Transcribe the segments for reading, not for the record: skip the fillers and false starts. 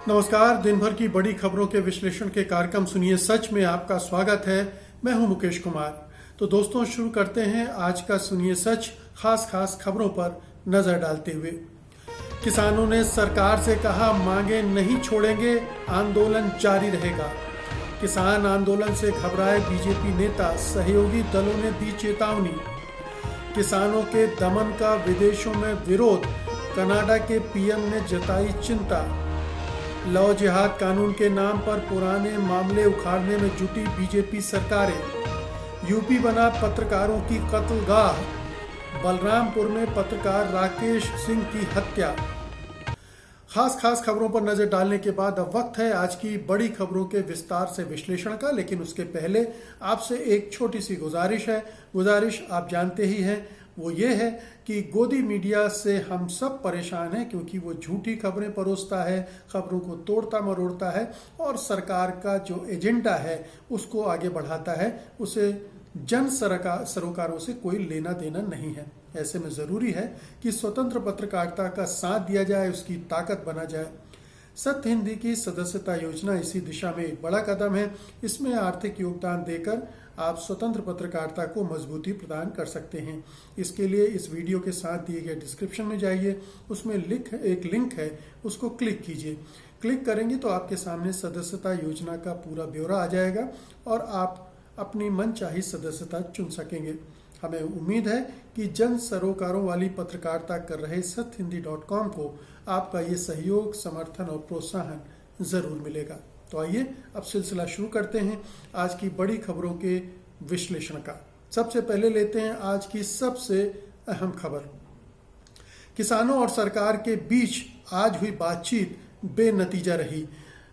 नमस्कार। दिन भर की बड़ी खबरों के विश्लेषण के कार्यक्रम सुनिए सच में आपका स्वागत है। मैं हूं मुकेश कुमार। तो दोस्तों, शुरू करते हैं आज का सुनिए सच खास खबरों पर नजर डालते हुए। किसानों ने सरकार से कहा, मांगे नहीं छोड़ेंगे, आंदोलन जारी रहेगा। किसान आंदोलन से घबराए बीजेपी नेता, सहयोगी दलों ने दी चेतावनी। किसानों के दमन का विदेशों में विरोध, कनाडा के पीएम ने जताई चिंता। लव जिहाद कानून के नाम पर पुराने मामले उखाड़ने में जुटी बीजेपी सरकारें। यूपी बना पत्रकारों की कत्लगाह, बलरामपुर में पत्रकार राकेश सिंह की हत्या। खास खबरों पर नजर डालने के बाद अब वक्त है आज की बड़ी खबरों के विस्तार से विश्लेषण का। लेकिन उसके पहले आपसे एक छोटी सी गुजारिश है। गुजारिश आप जानते ही हैं, वो ये है कि गोदी मीडिया से हम सब परेशान हैं, क्योंकि वो झूठी खबरें परोसता है, खबरों को तोड़ता मरोड़ता है और सरकार का जो एजेंडा है उसको आगे बढ़ाता है। उसे जन सरोकारों से कोई लेना देना नहीं है। ऐसे में जरूरी है कि स्वतंत्र पत्रकारिता का साथ दिया जाए, उसकी ताकत बना जाए। सत्य हिंदी की सदस्यता योजना इसी दिशा में एक बड़ा कदम है। इसमें आर्थिक योगदान देकर आप स्वतंत्र पत्रकारिता को मजबूती प्रदान कर सकते हैं। इसके लिए इस वीडियो के साथ दिए गए डिस्क्रिप्शन में जाइए, उसमें एक लिंक है, उसको क्लिक कीजिए। क्लिक करेंगे तो आपके सामने सदस्यता योजना का पूरा ब्यौरा आ जाएगा और आप अपनी मनचाही सदस्यता चुन सकेंगे। हमें उम्मीद है कि जन सरोकारों वाली पत्रकारिता कर रहे सत्यहिंदी.com को आपका ये सहयोग, समर्थन और प्रोत्साहन जरूर मिलेगा। तो आइए अब सिलसिला शुरू करते हैं आज की बड़ी खबरों के विश्लेषण का। सबसे पहले लेते हैं आज की सबसे अहम खबर। किसानों और सरकार के बीच आज हुई बातचीत बेनतीजा रही।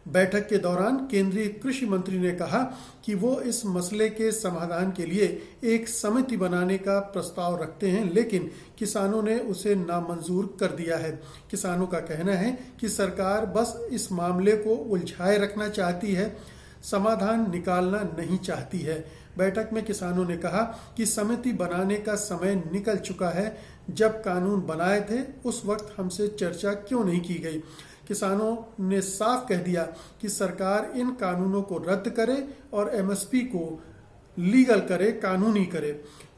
बैठक के दौरान केंद्रीय कृषि मंत्री ने कहा कि वो इस मसले के समाधान के लिए एक समिति बनाने का प्रस्ताव रखते हैं, लेकिन किसानों ने उसे नामंजूर कर दिया है। किसानों का कहना है कि सरकार बस इस मामले को उलझाए रखना चाहती है, समाधान निकालना नहीं चाहती है। बैठक में किसानों ने कहा कि समिति बनाने का समय निकल चुका है। जब कानून बनाए थे उस वक्त हमसे चर्चा क्यों नहीं की गई। किसानों ने साफ कह दिया कि सरकार इन कानूनों को रद्द करे और एमएसपी को लीगल करे, कानूनी करे।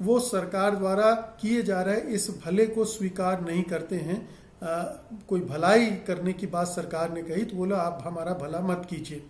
वो सरकार द्वारा किए जा रहे इस भले को स्वीकार नहीं करते हैं। कोई भलाई करने की बात सरकार ने कही तो बोला आप हमारा भला मत कीजिए।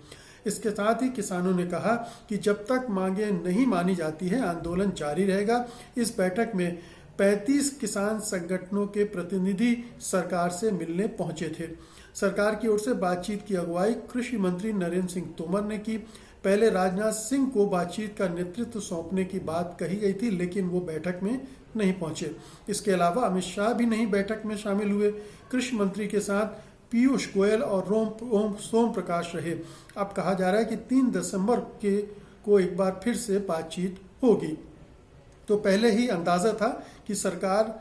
इसके साथ ही किसानों ने कहा कि जब तक मांगे नहीं मानी जाती है आंदोलन जारी रहेगा। इस बैठक में 35 किसान संगठनों के प्रतिनिधि सरकार से मिलने पहुंचे थे। सरकार की ओर से बातचीत की अगुवाई कृषि मंत्री नरेंद्र सिंह तोमर ने की। पहले राजनाथ सिंह को बातचीत का नेतृत्व सौंपने की बात कही गई थी, लेकिन वो बैठक में नहीं पहुंचे। इसके अलावा अमित शाह भी नहीं बैठक में शामिल हुए। कृषि मंत्री के साथ पीयूष गोयल और सोम प्रकाश रहे। अब कहा जा रहा है कि 3 दिसंबर को एक बार फिर से बातचीत होगी। तो पहले ही अंदाजा था कि सरकार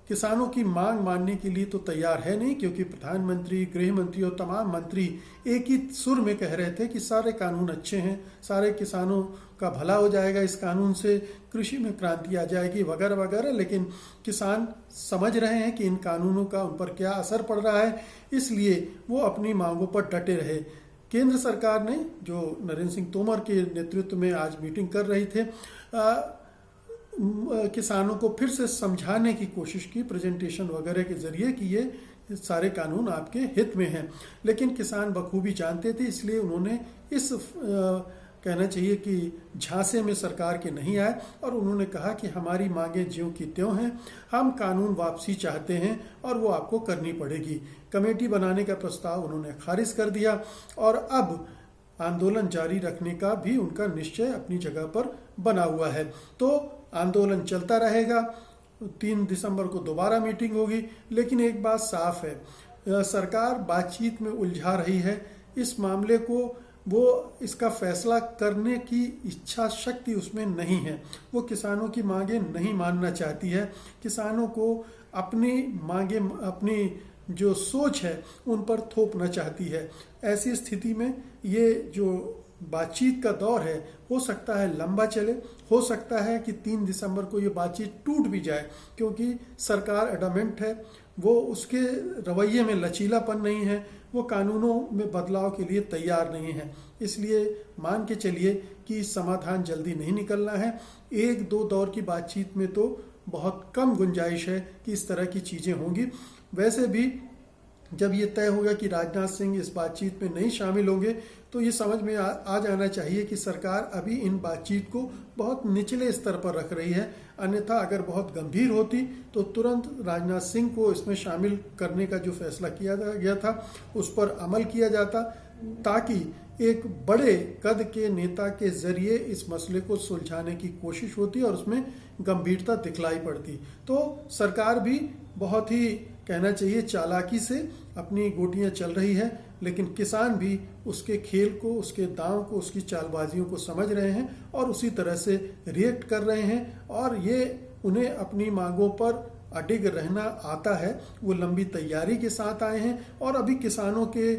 किसानों की मांग मानने के लिए तो तैयार है नहीं, क्योंकि प्रधानमंत्री, गृह मंत्री और तमाम मंत्री एक ही सुर में कह रहे थे कि सारे कानून अच्छे हैं, सारे किसानों का भला हो जाएगा, इस कानून से कृषि में क्रांति आ जाएगी वगैरह वगैरह। लेकिन किसान समझ रहे हैं कि इन कानूनों का उन पर क्या असर पड़ रहा है, इसलिए वो अपनी मांगों पर डटे रहे। केंद्र सरकार ने, जो नरेंद्र सिंह तोमर के नेतृत्व में आज मीटिंग कर रही थे, किसानों को फिर से समझाने की कोशिश की प्रेजेंटेशन वगैरह के जरिए कि ये सारे कानून आपके हित में हैं। लेकिन किसान बखूबी जानते थे, इसलिए उन्होंने इस कहना चाहिए कि झांसे में सरकार के नहीं आए और उन्होंने कहा कि हमारी मांगे ज्यों की त्यों हैं, हम कानून वापसी चाहते हैं और वो आपको करनी पड़ेगी। कमेटी बनाने का प्रस्ताव उन्होंने खारिज कर दिया और अब आंदोलन जारी रखने का भी उनका निश्चय अपनी जगह पर बना हुआ है। तो आंदोलन चलता रहेगा। 3 दिसंबर को दोबारा मीटिंग होगी। लेकिन एक बात साफ है, सरकार बातचीत में उलझा रही है इस मामले को। वो इसका फैसला करने की इच्छा शक्ति उसमें नहीं है। वो किसानों की मांगे नहीं मानना चाहती है। किसानों को अपनी मांगे, अपनी जो सोच है उन पर थोपना चाहती है। ऐसी स्थिति में ये जो बातचीत का दौर है हो सकता है लंबा चले, हो सकता है कि 3 दिसंबर को ये बातचीत टूट भी जाए, क्योंकि सरकार एडमेंट है, वो उसके रवैये में लचीलापन नहीं है, वो कानूनों में बदलाव के लिए तैयार नहीं है। इसलिए मान के चलिए कि समाधान जल्दी नहीं निकलना है। 1-2 दौर की बातचीत में तो बहुत कम गुंजाइश है कि इस तरह की चीज़ें होंगी। वैसे भी जब ये तय होगा कि राजनाथ सिंह इस बातचीत में नहीं शामिल होंगे, तो ये समझ में आ जाना चाहिए कि सरकार अभी इन बातचीत को बहुत निचले स्तर पर रख रही है। अन्यथा अगर बहुत गंभीर होती तो तुरंत राजनाथ सिंह को इसमें शामिल करने का जो फैसला किया गया था उस पर अमल किया जाता, ताकि एक बड़े कद के नेता के जरिए इस मसले को सुलझाने की कोशिश होती और उसमें गंभीरता दिखलाई पड़ती। तो सरकार भी बहुत ही कहना चाहिए चालाकी से अपनी गोटियां चल रही है, लेकिन किसान भी उसके खेल को, उसके दांव को, उसकी चालबाजियों को समझ रहे हैं और उसी तरह से रिएक्ट कर रहे हैं। और ये उन्हें अपनी मांगों पर अडिग रहना आता है, वो लंबी तैयारी के साथ आए हैं और अभी किसानों के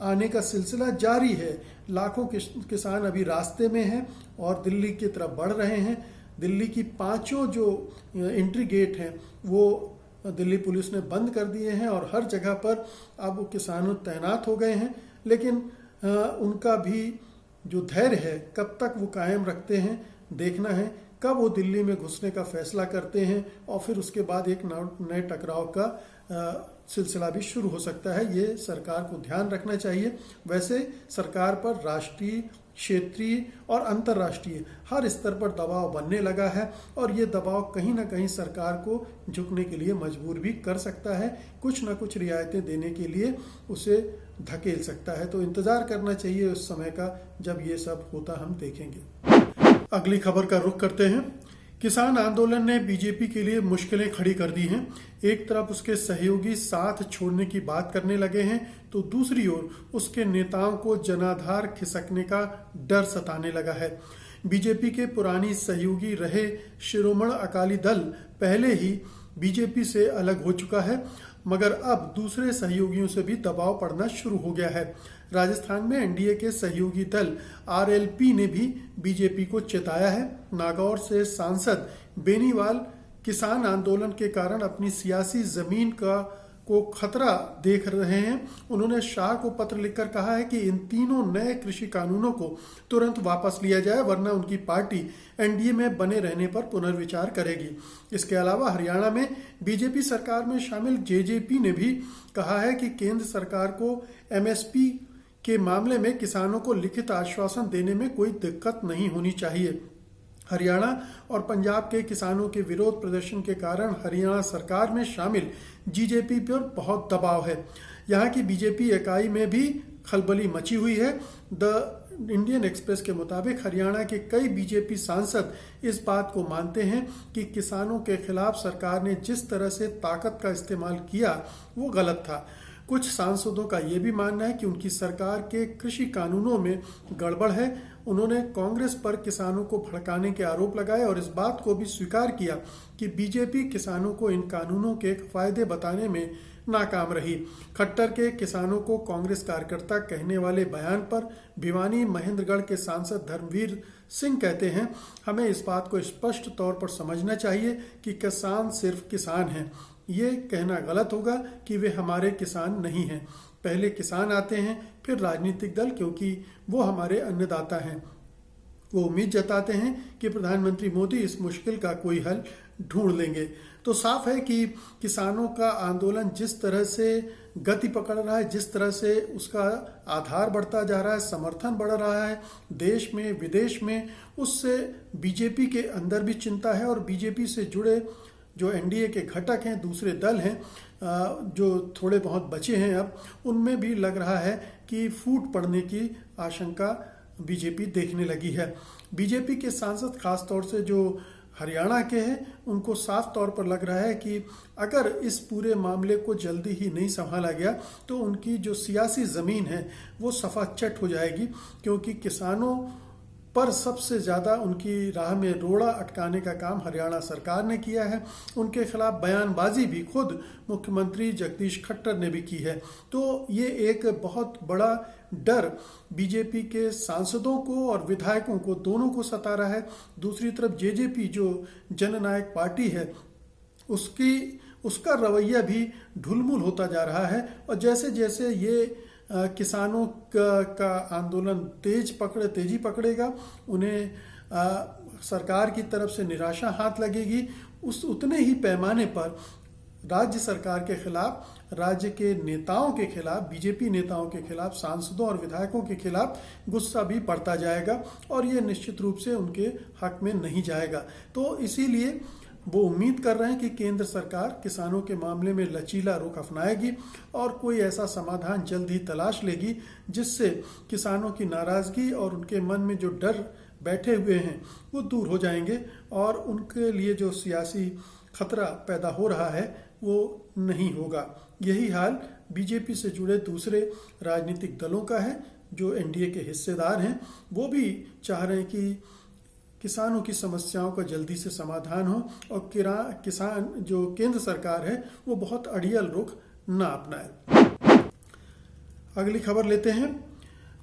आने का सिलसिला जारी है। लाखों किसान अभी रास्ते में हैं और दिल्ली की तरफ बढ़ रहे हैं। दिल्ली की 5 जो एंट्री गेट हैं वो दिल्ली पुलिस ने बंद कर दिए हैं और हर जगह पर अब वो किसान तैनात हो गए हैं। लेकिन उनका भी जो धैर्य है कब तक वो कायम रखते हैं देखना है। कब वो दिल्ली में घुसने का फैसला करते हैं और फिर उसके बाद एक नए टकराव का सिलसिला भी शुरू हो सकता है। ये सरकार को ध्यान रखना चाहिए। वैसे सरकार पर राष्ट्रीय, क्षेत्रीय और अंतर्राष्ट्रीय हर स्तर पर दबाव बनने लगा है और ये दबाव कहीं ना कहीं सरकार को झुकने के लिए मजबूर भी कर सकता है, कुछ ना कुछ रियायतें देने के लिए उसे धकेल सकता है। तो इंतजार करना चाहिए उस समय का जब ये सब होता हम देखेंगे। अगली खबर का रुख करते हैं। किसान आंदोलन ने बीजेपी के लिए मुश्किलें खड़ी कर दी हैं। एक तरफ उसके सहयोगी साथ छोड़ने की बात करने लगे हैं, तो दूसरी ओर उसके नेताओं को जनाधार खिसकने का डर सताने लगा है। बीजेपी के पुरानी सहयोगी रहे शिरोमणि अकाली दल पहले ही बीजेपी से अलग हो चुका है, मगर अब दूसरे सहयोगियों से भी दबाव पड़ना शुरू हो गया है। राजस्थान में एनडीए के सहयोगी दल आरएलपी ने भी बीजेपी को चेताया है। नागौर से सांसद बेनीवाल किसान आंदोलन के कारण अपनी सियासी जमीन को खतरा देख रहे हैं। उन्होंने शाह को पत्र लिखकर कहा है कि इन तीनों नए कृषि कानूनों को तुरंत वापस लिया जाए, वरना उनकी पार्टी एनडीए में बने रहने पर पुनर्विचार करेगी। इसके अलावा हरियाणा में बीजेपी सरकार में शामिल जेजेपी ने भी कहा है कि केंद्र सरकार को एमएसपी के मामले में किसानों को लिखित आश्वासन देने में कोई दिक्कत नहीं होनी चाहिए। हरियाणा और पंजाब के किसानों के विरोध प्रदर्शन के कारण हरियाणा सरकार में शामिल जीजेपी पर बहुत दबाव है। यहाँ की बीजेपी इकाई में भी खलबली मची हुई है। द इंडियन एक्सप्रेस के मुताबिक हरियाणा के कई बीजेपी सांसद इस बात को मानते हैं कि किसानों के खिलाफ सरकार ने जिस तरह से ताकत का इस्तेमाल किया वो गलत था। कुछ सांसदों का ये भी मानना है कि उनकी सरकार के कृषि कानूनों में गड़बड़ है। उन्होंने कांग्रेस पर किसानों को भड़काने के आरोप लगाए और इस बात को भी स्वीकार किया कि बीजेपी किसानों को इन कानूनों के फायदे बताने में नाकाम रही। खट्टर के किसानों को कांग्रेस कार्यकर्ता कहने वाले बयान पर भिवानी महेंद्रगढ़ के सांसद धर्मवीर सिंह कहते हैं, हमें इस बात को स्पष्ट तौर पर समझना चाहिए कि किसान सिर्फ किसान हैं। ये कहना गलत होगा कि वे हमारे किसान नहीं हैं। पहले किसान आते हैं, फिर राजनीतिक दल, क्योंकि वो हमारे अन्नदाता हैं। वो उम्मीद जताते हैं कि प्रधानमंत्री मोदी इस मुश्किल का कोई हल ढूंढ लेंगे। तो साफ है कि किसानों का आंदोलन जिस तरह से गति पकड़ रहा है, जिस तरह से उसका आधार बढ़ता जा रहा है, समर्थन बढ़ रहा है देश में विदेश में, उससे बीजेपी के अंदर भी चिंता है और बीजेपी से जुड़े जो एनडीए के घटक हैं, दूसरे दल हैं जो थोड़े बहुत बचे हैं अब, उनमें भी लग रहा है कि फूट पड़ने की आशंका बीजेपी देखने लगी है। बीजेपी के सांसद खासतौर से जो हरियाणा के हैं, उनको साफ तौर पर लग रहा है कि अगर इस पूरे मामले को जल्दी ही नहीं संभाला गया तो उनकी जो सियासी ज़मीन है वो सफाचट हो जाएगी, क्योंकि किसानों पर सबसे ज़्यादा उनकी राह में रोड़ा अटकाने का काम हरियाणा सरकार ने किया है। उनके खिलाफ बयानबाजी भी खुद मुख्यमंत्री जगदीश खट्टर ने भी की है। तो ये एक बहुत बड़ा डर बीजेपी के सांसदों को और विधायकों को दोनों को सता रहा है। दूसरी तरफ जेजेपी जो जननायक पार्टी है उसका रवैया भी ढुलमुल होता जा रहा है। और जैसे जैसे ये किसानों का आंदोलन तेजी पकड़ेगा, उन्हें सरकार की तरफ से निराशा हाथ लगेगी, उतने ही पैमाने पर राज्य सरकार के खिलाफ, राज्य के नेताओं के खिलाफ, बीजेपी नेताओं के खिलाफ, सांसदों और विधायकों के खिलाफ गुस्सा भी बढ़ता जाएगा और ये निश्चित रूप से उनके हक में नहीं जाएगा। तो इसीलिए वो उम्मीद कर रहे हैं कि केंद्र सरकार किसानों के मामले में लचीला रुख अपनाएगी और कोई ऐसा समाधान जल्द ही तलाश लेगी जिससे किसानों की नाराजगी और उनके मन में जो डर बैठे हुए हैं वो दूर हो जाएंगे और उनके लिए जो सियासी खतरा पैदा हो रहा है वो नहीं होगा। यही हाल बीजेपी से जुड़े दूसरे राजनीतिक दलों का है जो एनडीए के हिस्सेदार हैं। वो भी चाह रहे हैं कि किसानों की समस्याओं का जल्दी से समाधान हो और किसान जो केंद्र सरकार है वो बहुत अड़ियल रुख ना अपनाए। अगली खबर लेते हैं।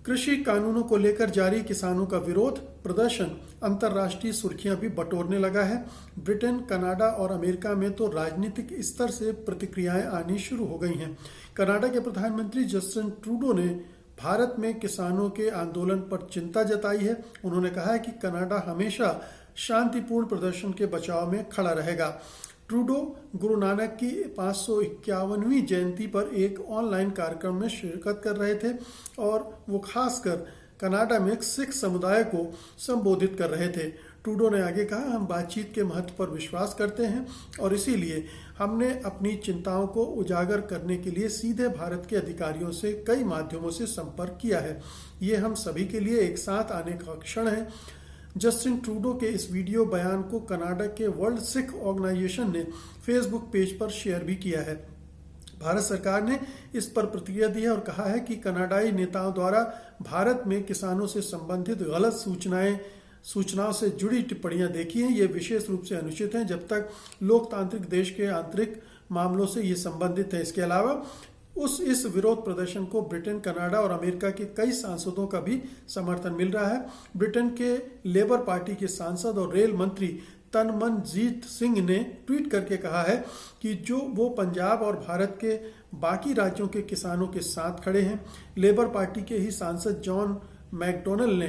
कृषि कानूनों को लेकर जारी किसानों का विरोध प्रदर्शन अंतर्राष्ट्रीय सुर्खियां भी बटोरने लगा है। ब्रिटेन, कनाडा और अमेरिका में तो राजनीतिक स्तर से प्रतिक्रियाएं आनी शुरू हो गई हैं। कनाडा के प्रधानमंत्री जस्टिन ट्रूडो ने भारत में किसानों के आंदोलन पर चिंता जताई है। उन्होंने कहा है कि कनाडा हमेशा शांतिपूर्ण प्रदर्शन के बचाव में खड़ा रहेगा। ट्रूडो गुरु नानक की 551वीं जयंती पर एक ऑनलाइन कार्यक्रम में शिरकत कर रहे थे और वो खासकर कनाडा में सिख समुदाय को संबोधित कर रहे थे। ट्रूडो ने आगे कहा, हम बातचीत के महत्व पर विश्वास करते हैं और इसीलिए हमने अपनी चिंताओं को उजागर करने के लिए सीधे भारत के अधिकारियों से कई माध्यमों से संपर्क किया है। ये हम सभी के लिए एक साथ आने का क्षण है। जस्टिन ट्रूडो के इस वीडियो बयान को कनाडा के वर्ल्ड सिख ऑर्गेनाइजेशन ने फेसबुक पेज पर शेयर भी किया है। भारत सरकार ने इस पर प्रतिक्रिया दी है और कहा है कि कनाडाई नेताओं द्वारा भारत में किसानों से संबंधित गलत सूचनाओं से जुड़ी टिप्पणियां देखी हैं, ये विशेष रूप से अनुचित हैं जब तक लोकतांत्रिक देश के आंतरिक मामलों से ये संबंधित है। इसके अलावा इस विरोध प्रदर्शन को ब्रिटेन, कनाडा और अमेरिका के कई सांसदों का भी समर्थन मिल रहा है। ब्रिटेन के लेबर पार्टी के सांसद और रेल मंत्री तनमनजीत सिंह ने ट्वीट करके कहा है कि जो वो पंजाब और भारत के बाकी राज्यों के किसानों के साथ खड़े हैं। लेबर पार्टी के ही सांसद जॉन मैकडोनल ने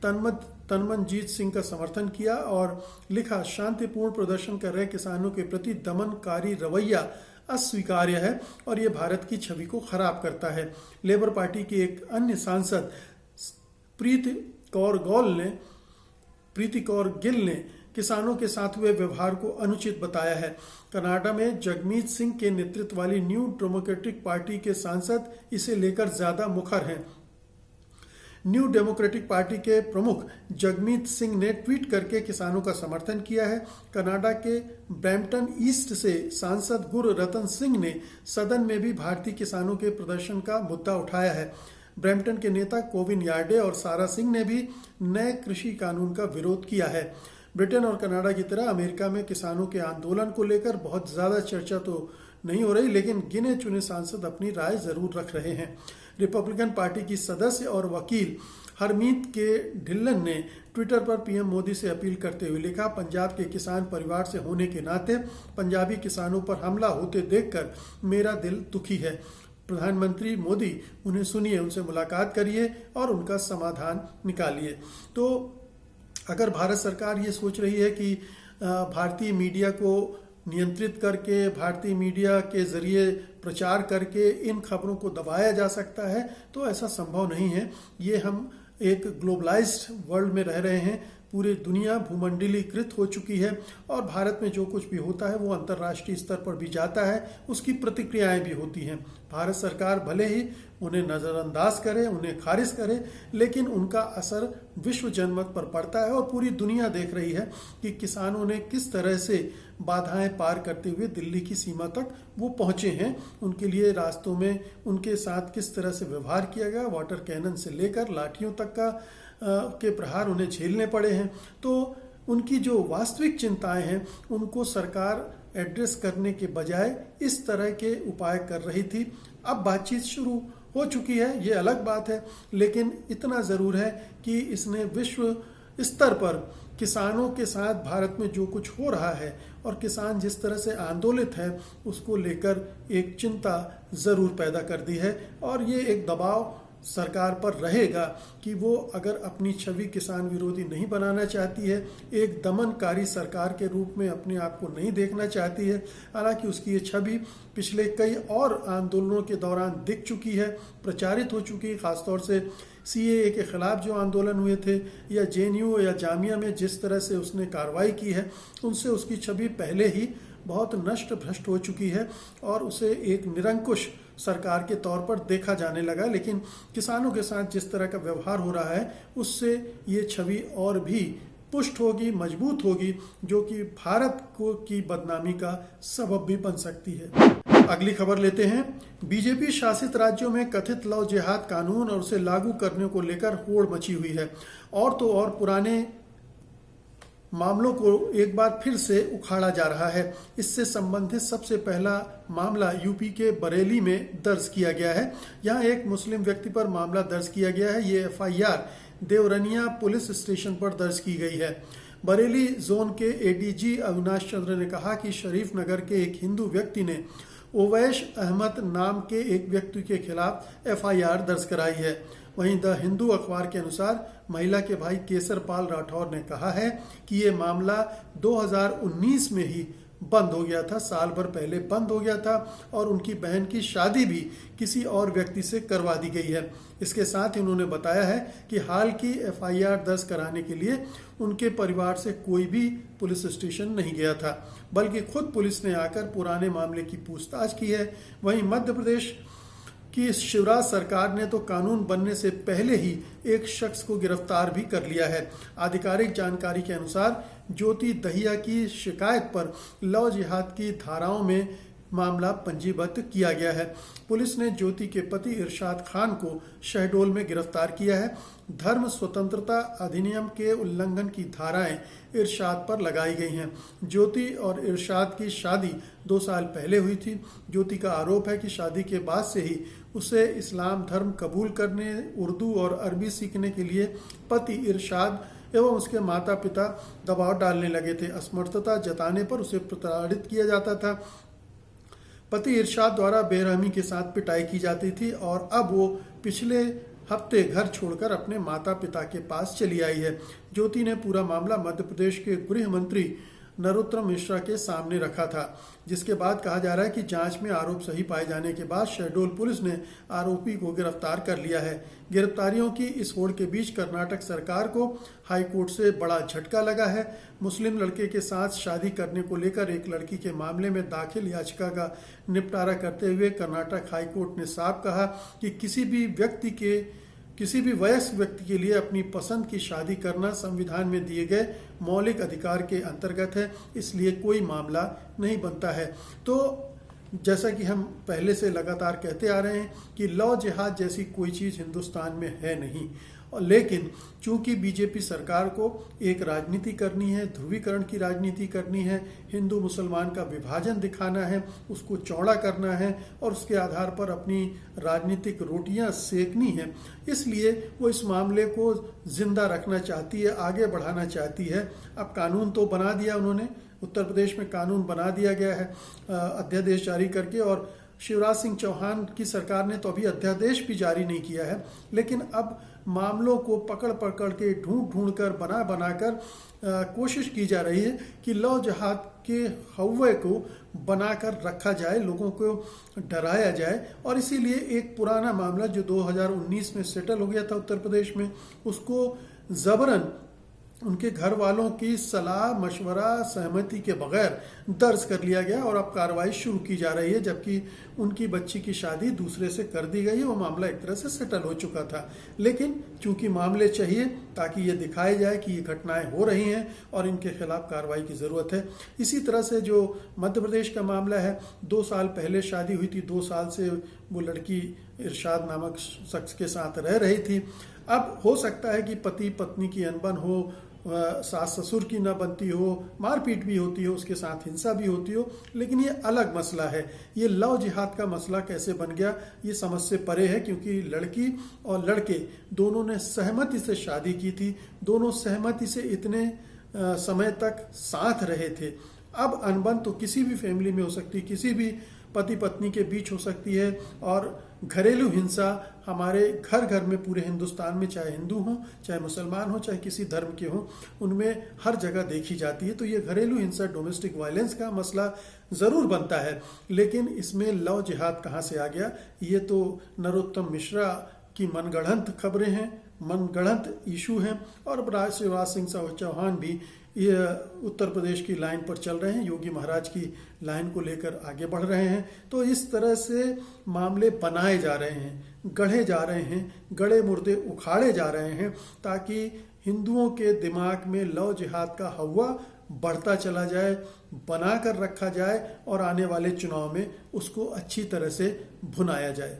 तनमनजीत सिंह का समर्थन किया और लिखा, शांतिपूर्ण प्रदर्शन कर रहे किसानों के प्रति दमनकारी रवैया अस्वीकार्य है और ये भारत की छवि को खराब करता है। लेबर पार्टी की एक अन्य सांसद प्रीति कौर गिल ने किसानों के साथ हुए व्यवहार को अनुचित बताया है। कनाडा में जगमीत सिंह के नेतृत्व वाली न्यू डेमोक्रेटिक पार्टी के सांसद इसे लेकर ज्यादा मुखर हैं। न्यू डेमोक्रेटिक पार्टी के प्रमुख जगमीत सिंह ने ट्वीट करके किसानों का समर्थन किया है। कनाडा के ब्रैम्पटन ईस्ट से सांसद गुररतन सिंह ने सदन में भी भारतीय किसानों के प्रदर्शन का मुद्दा उठाया है। ब्रैम्पटन के नेता कोविन यार्डे और सारा सिंह ने भी नए कृषि कानून का विरोध किया है। ब्रिटेन और कनाडा की तरह अमेरिका में किसानों के आंदोलन को लेकर बहुत ज्यादा चर्चा तो नहीं हो रही, लेकिन गिने चुने सांसद अपनी राय जरूर रख रहे हैं। रिपब्लिकन पार्टी की सदस्य और वकील हरमीत के ढिल्लन ने ट्विटर पर पीएम मोदी से अपील करते हुए लिखा, पंजाब के किसान परिवार से होने के नाते पंजाबी किसानों पर हमला होते देखकर मेरा दिल दुखी है। प्रधानमंत्री मोदी उन्हें सुनिए, उनसे मुलाकात करिए और उनका समाधान निकालिए। तो अगर भारत सरकार ये सोच रही है कि भारतीय मीडिया को नियंत्रित करके, भारतीय मीडिया के जरिए प्रचार करके इन खबरों को दबाया जा सकता है, तो ऐसा संभव नहीं है। ये हम एक ग्लोबलाइज्ड वर्ल्ड में रह रहे हैं। पूरी दुनिया भूमंडलीकृत हो चुकी है और भारत में जो कुछ भी होता है वो अंतर्राष्ट्रीय स्तर पर भी जाता है, उसकी प्रतिक्रियाएं भी होती हैं। भारत सरकार भले ही उन्हें नज़रअंदाज करे, उन्हें खारिज करे, लेकिन उनका असर विश्व जनमत पर पड़ता है और पूरी दुनिया देख रही है कि किसानों ने किस तरह से बाधाएं पार करते हुए दिल्ली की सीमा तक वो पहुंचे हैं। उनके लिए रास्तों में उनके साथ किस तरह से व्यवहार किया गया, वाटर कैनन से लेकर लाठियों तक का के प्रहार उन्हें झेलने पड़े हैं। तो उनकी जो वास्तविक चिंताएं हैं उनको सरकार एड्रेस करने के बजाय इस तरह के उपाय कर रही थी। अब बातचीत शुरू हो चुकी है, ये अलग बात है, लेकिन इतना ज़रूर है कि इसने विश्व स्तर पर किसानों के साथ भारत में जो कुछ हो रहा है और किसान जिस तरह से आंदोलित है उसको लेकर एक चिंता ज़रूर पैदा कर दी है। और ये एक दबाव सरकार पर रहेगा कि वो अगर अपनी छवि किसान विरोधी नहीं बनाना चाहती है, एक दमनकारी सरकार के रूप में अपने आप को नहीं देखना चाहती है। हालांकि उसकी ये छवि पिछले कई और आंदोलनों के दौरान दिख चुकी है, प्रचारित हो चुकी है, खासतौर से CAA के खिलाफ जो आंदोलन हुए थे या JNU या जामिया में जिस तरह से उसने कार्रवाई की है, उनसे उसकी छवि पहले ही बहुत नष्ट भ्रष्ट हो चुकी है और उसे एक निरंकुश सरकार के तौर पर देखा जाने लगा। लेकिन किसानों के साथ जिस तरह का व्यवहार हो रहा है उससे ये छवि और भी पुष्ट होगी, मजबूत होगी, जो कि भारत को की बदनामी का सबब भी बन सकती है। अगली खबर लेते हैं। बीजेपी शासित राज्यों में कथित लव जिहाद कानून और उसे लागू करने को लेकर होड़ मची हुई है। और तो और पुराने मामलों को एक बार फिर से उखाड़ा जा रहा है। इससे संबंधित सबसे पहला मामला यूपी के बरेली में दर्ज किया गया है। यहाँ एक मुस्लिम व्यक्ति पर मामला दर्ज किया गया है। ये FIR देवरनिया पुलिस स्टेशन पर दर्ज की गई है। बरेली जोन के ADG अविनाश चंद्र ने कहा कि शरीफ नगर के एक हिंदू व्यक्ति ने ओवैश अहमद नाम के एक व्यक्ति के खिलाफ FIR दर्ज कराई है। वहीं द हिंदू अखबार के अनुसार महिला के भाई केसर पाल राठौर ने कहा है कि ये मामला 2019 में ही बंद हो गया था, साल भर पहले बंद हो गया था और उनकी बहन की शादी भी किसी और व्यक्ति से करवा दी गई है। इसके साथ ही उन्होंने बताया है कि हाल की FIR दर्ज कराने के लिए उनके परिवार से कोई भी पुलिस स्टेशन नहीं गया था, बल्कि खुद पुलिस ने आकर पुराने मामले की पूछताछ की है। वहीं मध्य प्रदेश कि शिवराज सरकार ने तो कानून बनने से पहले ही एक शख्स को गिरफ्तार भी कर लिया है। आधिकारिक जानकारी के अनुसार ज्योति दहिया की शिकायत पर लव जिहाद की धाराओं में मामला पंजीबद्ध किया गया है। पुलिस ने ज्योति के पति इरशाद खान को शहडोल में गिरफ्तार किया है। धर्म स्वतंत्रता अधिनियम के उल्लंघन की धाराएं इरशाद पर लगाई गई हैं। ज्योति और इरशाद की शादी 2 साल पहले हुई थी। ज्योति का आरोप है कि शादी के बाद से ही उसे इस्लाम धर्म कबूल करने, उर्दू और अरबी सीखने के लिए पति इरशाद एवं उसके माता पिता दबाव डालने लगे थे। असमर्थता जताने पर उसे प्रताड़ित किया जाता था। पति इरशाद द्वारा बेरहमी के साथ पिटाई की जाती थी और अब वो पिछले हफ्ते घर छोड़कर अपने माता पिता के पास चली आई है। ज्योति ने पूरा मामला मध्य प्रदेश के गृह मंत्री नरोत्तम मिश्रा के सामने रखा था, जिसके बाद कहा जा रहा है कि जांच में आरोप सही पाए जाने के बाद शहडोल पुलिस ने आरोपी को गिरफ्तार कर लिया है। गिरफ्तारियों की इस होड़ के बीच कर्नाटक सरकार को हाईकोर्ट से बड़ा झटका लगा है। मुस्लिम लड़के के साथ शादी करने को लेकर एक लड़की के मामले में दाखिल याचिका का निपटारा करते हुए कर्नाटक हाईकोर्ट ने साफ कहा कि किसी भी वयस्क व्यक्ति के लिए अपनी पसंद की शादी करना संविधान में दिए गए मौलिक अधिकार के अंतर्गत है, इसलिए कोई मामला नहीं बनता है। तो जैसा कि हम पहले से लगातार कहते आ रहे हैं कि लव जिहाद जैसी कोई चीज़ हिंदुस्तान में है नहीं, लेकिन चूंकि बीजेपी सरकार को एक राजनीति करनी है, ध्रुवीकरण की राजनीति करनी है, हिंदू मुसलमान का विभाजन दिखाना है, उसको चौड़ा करना है और उसके आधार पर अपनी राजनीतिक रोटियां सेकनी है, इसलिए वो इस मामले को जिंदा रखना चाहती है, आगे बढ़ाना चाहती है। अब कानून तो बना दिया उन्होंने, उत्तर प्रदेश में कानून बना दिया गया है अध्यादेश जारी करके, और शिवराज सिंह चौहान की सरकार ने तो अभी अध्यादेश भी जारी नहीं किया है, लेकिन अब मामलों को पकड़ पकड़ के ढूंढ कर बनाकर कोशिश की जा रही है कि लव जिहाद के हव्वे को बनाकर रखा जाए, लोगों को डराया जाए। और इसीलिए एक पुराना मामला जो 2019 में सेटल हो गया था उत्तर प्रदेश में, उसको जबरन उनके घर वालों की सलाह मशवरा सहमति के बगैर दर्ज कर लिया गया और अब कार्रवाई शुरू की जा रही है, जबकि उनकी बच्ची की शादी दूसरे से कर दी गई है। वो मामला एक तरह से सेटल हो चुका था, लेकिन चूंकि मामले चाहिए ताकि ये दिखाया जाए कि ये घटनाएं हो रही हैं और इनके खिलाफ कार्रवाई की ज़रूरत है। इसी तरह से जो मध्य प्रदेश का मामला है, 2 साल पहले शादी हुई थी, 2 साल से वो लड़की इरशाद नामक शख्स के साथ रह रही थी। अब हो सकता है कि पति पत्नी की अनबन हो, सास ससुर की ना बनती हो, मारपीट भी होती हो, उसके साथ हिंसा भी होती हो, लेकिन ये अलग मसला है। ये लव जिहाद का मसला कैसे बन गया, ये समझ से परे है, क्योंकि लड़की और लड़के दोनों ने सहमति से शादी की थी, दोनों सहमति से इतने समय तक साथ रहे थे। अब अनबन तो किसी भी फैमिली में हो सकती है, किसी भी पति पत्नी के बीच हो सकती है, और घरेलू हिंसा हमारे घर घर में पूरे हिंदुस्तान में, चाहे हिंदू हो, चाहे मुसलमान हो, चाहे किसी धर्म के हो, उनमें हर जगह देखी जाती है। तो ये घरेलू हिंसा, डोमेस्टिक वायलेंस का मसला ज़रूर बनता है, लेकिन इसमें लव जिहाद कहाँ से आ गया? ये तो नरोत्तम मिश्रा की मनगढ़ंत खबरें हैं, मनगढ़ंत इशू हैं, और शिवराज सिंह चौहान भी ये उत्तर प्रदेश की लाइन पर चल रहे हैं, योगी महाराज की लाइन को लेकर आगे बढ़ रहे हैं। तो इस तरह से मामले बनाए जा रहे हैं, गढ़े जा रहे हैं, गड़े मुर्दे उखाड़े जा रहे हैं, ताकि हिंदुओं के दिमाग में लव जिहाद का हवा बढ़ता चला जाए, बना कर रखा जाए, और आने वाले चुनाव में उसको अच्छी तरह से भुनाया जाए।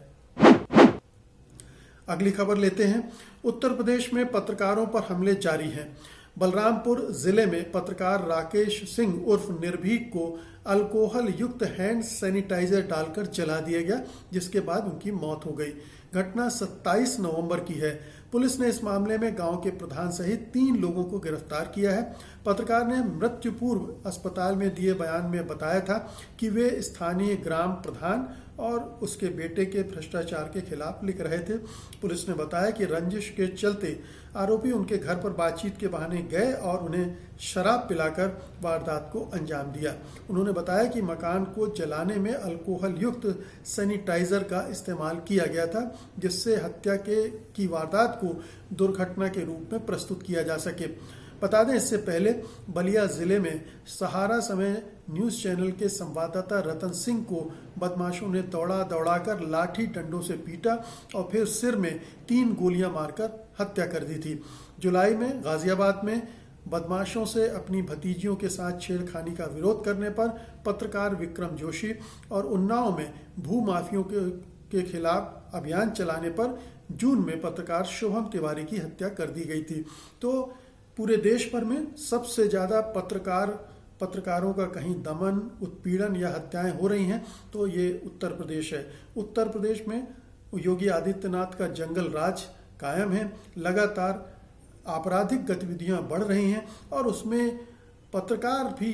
अगली खबर लेते हैं। उत्तर प्रदेश में पत्रकारों पर हमले जारी हैं। बलरामपुर जिले में पत्रकार राकेश सिंह उर्फ निर्भीक को अल्कोहल युक्त हैंड सैनिटाइजर डालकर जला दिया गया, जिसके बाद उनकी मौत हो गई। घटना 27 नवंबर की है। पुलिस ने इस मामले में गांव के प्रधान सहित 3 लोगों को गिरफ्तार किया है। पत्रकार ने मृत्यु पूर्व अस्पताल में दिए बयान में बताया था कि वे स्थानीय ग्राम प्रधान और उसके बेटे के भ्रष्टाचार के खिलाफ लिख रहे थे। पुलिस ने बताया कि रंजिश के चलते आरोपी उनके घर पर बातचीत के बहाने गए और उन्हें शराब पिलाकर वारदात को अंजाम दिया। उन्होंने बताया कि मकान को जलाने में अल्कोहल युक्त सैनिटाइजर का इस्तेमाल किया गया था, जिससे हत्या की वारदात को दुर्घटना के रूप में प्रस्तुत किया जा सके। बता दें, इससे पहले बलिया जिले में सहारा समय न्यूज़ चैनल के संवाददाता रतन सिंह को बदमाशों ने दौड़ाकर लाठी डंडों से पीटा और फिर सिर में 3 गोलियां मारकर हत्या कर दी थी। जुलाई में गाजियाबाद में बदमाशों से अपनी भतीजियों के साथ छेड़खानी का विरोध करने पर पत्रकार विक्रम जोशी और उन्नाव में भूमाफियों के खिलाफ अभियान चलाने पर जून में पत्रकार शुभम तिवारी की हत्या कर दी गई थी। तो पूरे देश भर में सबसे ज़्यादा पत्रकारों का कहीं दमन, उत्पीड़न या हत्याएं हो रही हैं तो ये उत्तर प्रदेश है। उत्तर प्रदेश में योगी आदित्यनाथ का जंगल राज कायम है। लगातार आपराधिक गतिविधियां बढ़ रही हैं और उसमें पत्रकार भी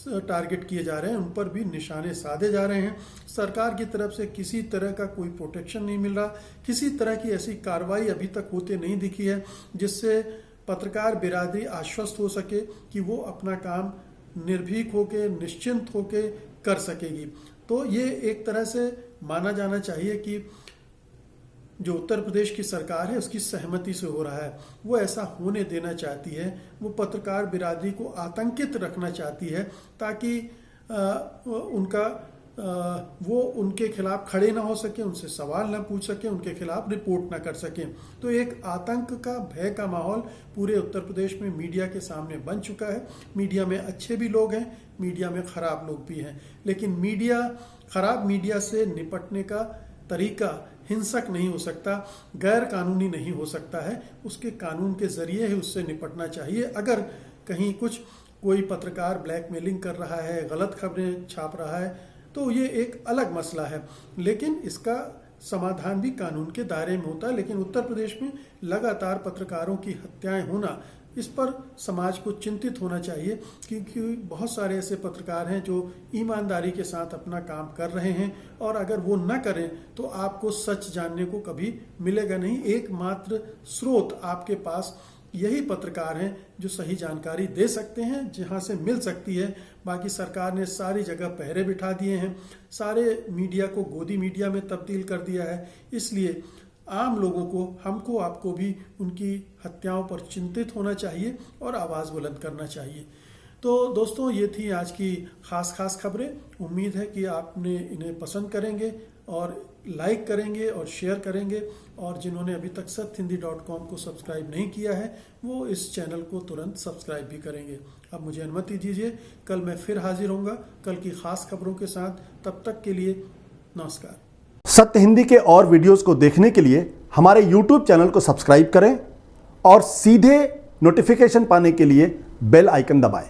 टारगेट किए जा रहे हैं, उन पर भी निशाने साधे जा रहे हैं। सरकार की तरफ से किसी तरह का कोई प्रोटेक्शन नहीं मिल रहा, किसी तरह की ऐसी कार्रवाई अभी तक होते नहीं दिखी है जिससे पत्रकार बिरादरी आश्वस्त हो सके कि वो अपना काम निर्भीक होके, निश्चिंत होके कर सकेगी। तो ये एक तरह से माना जाना चाहिए कि जो उत्तर प्रदेश की सरकार है उसकी सहमति से हो रहा है, वो ऐसा होने देना चाहती है। वो पत्रकार बिरादरी को आतंकित रखना चाहती है ताकि वो उनके खिलाफ खड़े ना हो सके, उनसे सवाल ना पूछ सके, उनके खिलाफ रिपोर्ट ना कर सके। तो एक आतंक का, भय का माहौल पूरे उत्तर प्रदेश में मीडिया के सामने बन चुका है। मीडिया में अच्छे भी लोग हैं, मीडिया में खराब लोग भी हैं, लेकिन खराब मीडिया से निपटने का तरीका हिंसक नहीं हो सकता, गैर कानूनी नहीं हो सकता है, उसके कानून के जरिए ही उससे निपटना चाहिए। अगर कहीं कोई पत्रकार ब्लैकमेलिंग कर रहा है, गलत खबरें छाप रहा है, तो ये एक अलग मसला है, लेकिन इसका समाधान भी कानून के दायरे में होता है। लेकिन उत्तर प्रदेश में लगातार पत्रकारों की हत्याएं होना, इस पर समाज को चिंतित होना चाहिए, क्योंकि बहुत सारे ऐसे पत्रकार हैं जो ईमानदारी के साथ अपना काम कर रहे हैं, और अगर वो न करें तो आपको सच जानने को कभी मिलेगा नहीं। एकमात्र स्रोत आपके पास यही पत्रकार हैं जो सही जानकारी दे सकते हैं, जहां से मिल सकती है। बाकी सरकार ने सारी जगह पहरे बिठा दिए हैं, सारे मीडिया को गोदी मीडिया में तब्दील कर दिया है। इसलिए आम लोगों को, हमको, आपको भी उनकी हत्याओं पर चिंतित होना चाहिए और आवाज़ बुलंद करना चाहिए। तो दोस्तों, ये थी आज की खास खबरें। उम्मीद है कि आपने इन्हें पसंद करेंगे और लाइक करेंगे और शेयर करेंगे, और जिन्होंने अभी तक satyhindi.com को सब्सक्राइब नहीं किया है वो इस चैनल को तुरंत सब्सक्राइब भी करेंगे। अब मुझे अनुमति दीजिए, कल मैं फिर हाजिर होऊंगा कल की खास खबरों के साथ। तब तक के लिए नमस्कार। सत्य हिंदी के और वीडियोस को देखने के लिए हमारे YouTube चैनल को सब्सक्राइब करें और सीधे नोटिफिकेशन पाने के लिए बेल आइकन दबाएं।